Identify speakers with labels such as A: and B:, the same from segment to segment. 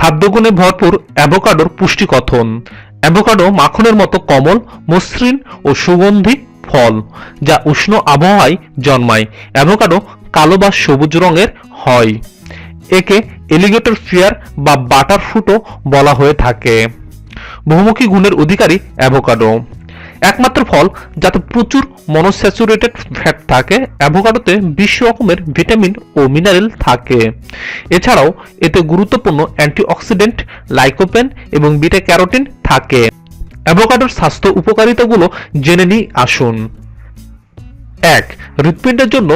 A: খাদ্যগুণে ভরপুর অ্যাভোকাডোর পুষ্টি কথন। অ্যাভোকাডো মাখনের মতো কোমল, মসৃণ ও সুগন্ধি ফল, যা উষ্ণ আবহাওয়ায় জন্মায়। অ্যাভোকাডো কালো বা সবুজ রঙের হয়। একে এলিগেটর ফিয়ার বা বাটার ফ্রুটও বলা হয়ে থাকে। বহুমুখী গুণের অধিকারী অ্যাভোকাডো। একমাত্র ফল যাতে প্রচুর মনোস্যাচুরেটেড ফ্যাট থাকে। অ্যাভোকাডোতে 20 রকমের ভিটামিন ও মিনারেল থাকে। এছাড়াও এতে গুরুত্বপূর্ণ অ্যান্টিঅক্সিডেন্ট, লাইকোপেন এবং বিটা ক্যারোটিন থাকে। অ্যাভোকাডোর স্বাস্থ্য উপকারিতাগুলো জেনে নিই আসুন। 1. হৃৎপিণ্ডের জন্য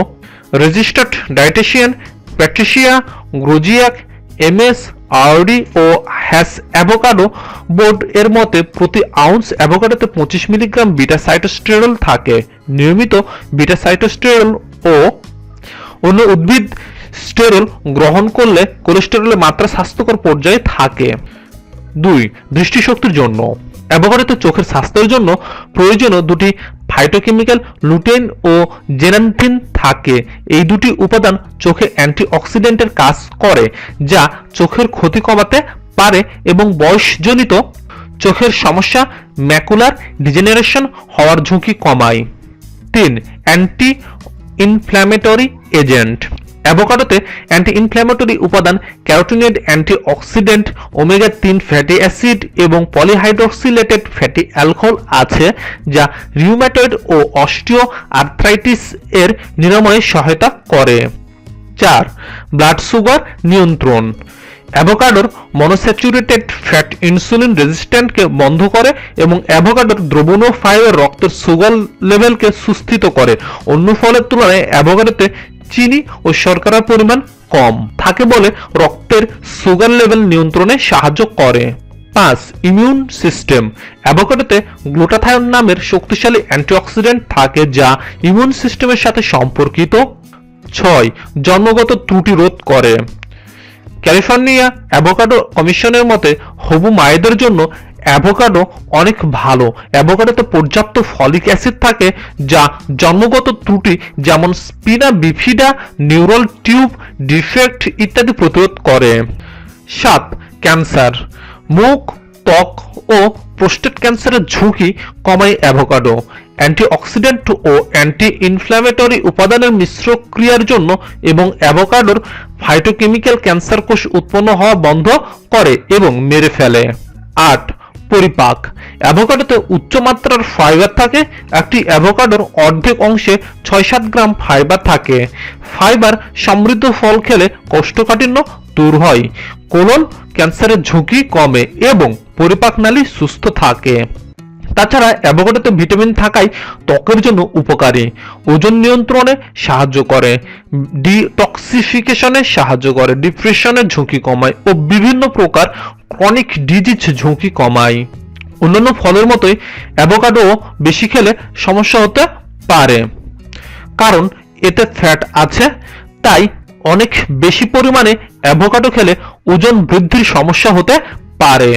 A: registered dietitian Patricia Grodziak MS RD ও হ্যাস অ্যাভোকাডো বোর্ড এর মতে প্রতি আউন্স অ্যাভোকাডোতে 25 মিলিগ্রাম বিটা সাইটোস্টেরল থাকে। নিয়মিত বিটা সাইটোস্টেরল ও অন্য উদ্ভিদ স্টেরল গ্রহণ করলে কোলেস্টেরলের মাত্রা স্বাস্থ্যকর পর্যায়ে থাকে। 2. দৃষ্টিশক্তির জন্য অ্যাভোকাডোতে চোখের স্বাস্থ্যের জন্য প্রয়োজনীয় দুটি ফাইটোকেমিক্যাল লুটেইন ও জেরান্থিন থাকে। এই দুটি উপাদান চোখে অ্যান্টিঅক্সিডেন্টের কাজ করে, যা চোখের ক্ষতি কমাতে পারে এবং বয়সজনিত চোখের সমস্যা, ম্যাকুলার ডিজেনারেশন হওয়ার ঝুঁকি কমায়। 3. অ্যান্টি ইনফ্ল্যামেটরি এজেন্ট অ্যাভোকাডোতে অ্যান্টি ইনফ্ল্যামেটরি উপাদান, carotenoid, antioxidant, omega 3 fatty acid এবং পলিহাইড্রক্সিলেটেড ফ্যাটি অ্যালকোহল আছে, যা রিউম্যাটয়েড ও অস্টিও আর্থ্রাইটিস এর নিরাময়ে সহায়তা করে। 4. ব্লাড সুগার নিয়ন্ত্রণ অ্যাভোকাডোর মনোস্যাচুরেটেড ফ্যাট ইনসুলিন রেজিস্ট্যান্টকে বন্ধ করে এবং অ্যাভোকাডোর দ্রবণীয় ফাইবার রক্তের সুগার লেভেলকে সুস্থিত করে। অন্য ফলের তুলনায় অ্যাভোকাডোতে চিনি ও শর্করার পরিমাণ কম থাকে বলে রক্তের সুগার লেভেল নিয়ন্ত্রণে সাহায্য করে। 5. ইমিউন সিস্টেম অ্যাভোকাডোতে গ্লুটাথায়ন নামের শক্তিশালী অ্যান্টিঅক্সিডেন্ট থাকে, যা ইমিউন সিস্টেমের সাথে সম্পর্কিত। 6. জন্মগত ত্রুটি রোধ করে ক্যালিফোর্নিয়া অ্যাভোকাডো কমিশনের মতে হবু মায়েদের জন্য অ্যাভোকাডো অনেক ভালো। অ্যাভোকাডোতে পর্যাপ্ত ফলিক অ্যাসিড থাকে, যা জন্মগত ত্রুটি যেমন স্পিনা বিফিডা, নিউরাল টিউব ডিফেক্ট ইত্যাদি প্রতিরোধ করে। 7. ক্যান্সার, মুখ, ত্বক ও প্রোস্টেট ক্যান্সারের ঝুঁকি কমায় অ্যাভোকাডো। অ্যান্টিঅক্সিডেন্ট ও অ্যান্টি ইনফ্ল্যামেটরি উপাদানের মিশ্র ক্রিয়ার জন্য এবং অ্যাভোকাডোর ফাইটোকেমিক্যাল ক্যান্সার কোষ উৎপন্ন হওয়া বন্ধ করে এবং মেরে ফেলে। 8. পরিপাক অ্যাভোকাডোতে উচ্চ মাত্রার ফাইবার থাকে। একটি অ্যাভোকাডোর অর্ধেক অংশে 6-7 গ্রাম ফাইবার থাকে। ফাইবার সমৃদ্ধ ফল খেলে কোষ্ঠকাঠিন্য দূর হয়, কোলন ক্যান্সারের ঝুঁকি কমে এবং পরিপাক নালী সুস্থ থাকে। তাছাড়া অ্যাভোকাডোতে ভিটামিন থাকায় ত্বকের জন্য উপকারী, ওজন নিয়ন্ত্রণে সাহায্য করে, ডিটক্সিফিকেশনে সাহায্য করে, ডিপ্রেশনের ঝুঁকি কমায় ও বিভিন্ন প্রকার ক্রনিক ডিজিজ ঝুঁকি কমায়। অন্যান্য ফলের মতোই অ্যাভোকাডো বেশি খেলে সমস্যা হতে পারে, কারণ এতে ফ্যাট আছে। তাই অনেক বেশি পরিমাণে অ্যাভোকাডো খেলে ওজন বৃদ্ধির সমস্যা হতে পারে।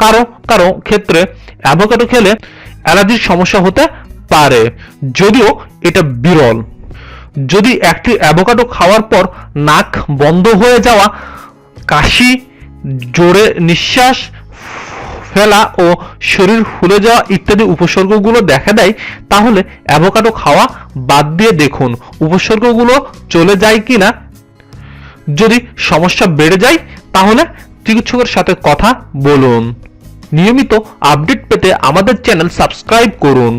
A: কারো কারো ক্ষেত্রে অ্যাভোকাডো খেলে অ্যালার্জির সমস্যা হতে পারে, যদিও এটা বিরল। যদি একটি অ্যাভোকাডো খাওয়ার পর নাক বন্ধ হয়ে যাওয়া, কাশি, জোরে নিঃশ্বাস ফেলা ও শরীর ফুলে যাওয়া ইত্যাদি উপসর্গগুলো দেখা দেয়, তাহলে অ্যাভোকাডো খাওয়া বাদ দিয়ে দেখুন উপসর্গগুলো চলে যায় কিনা। যদি সমস্যা বেড়ে যায় তাহলে চিকিৎসকের সাথে কথা বলুন। নিয়মিত আপডেট পেতে আমাদের চ্যানেল সাবস্ক্রাইব করুন।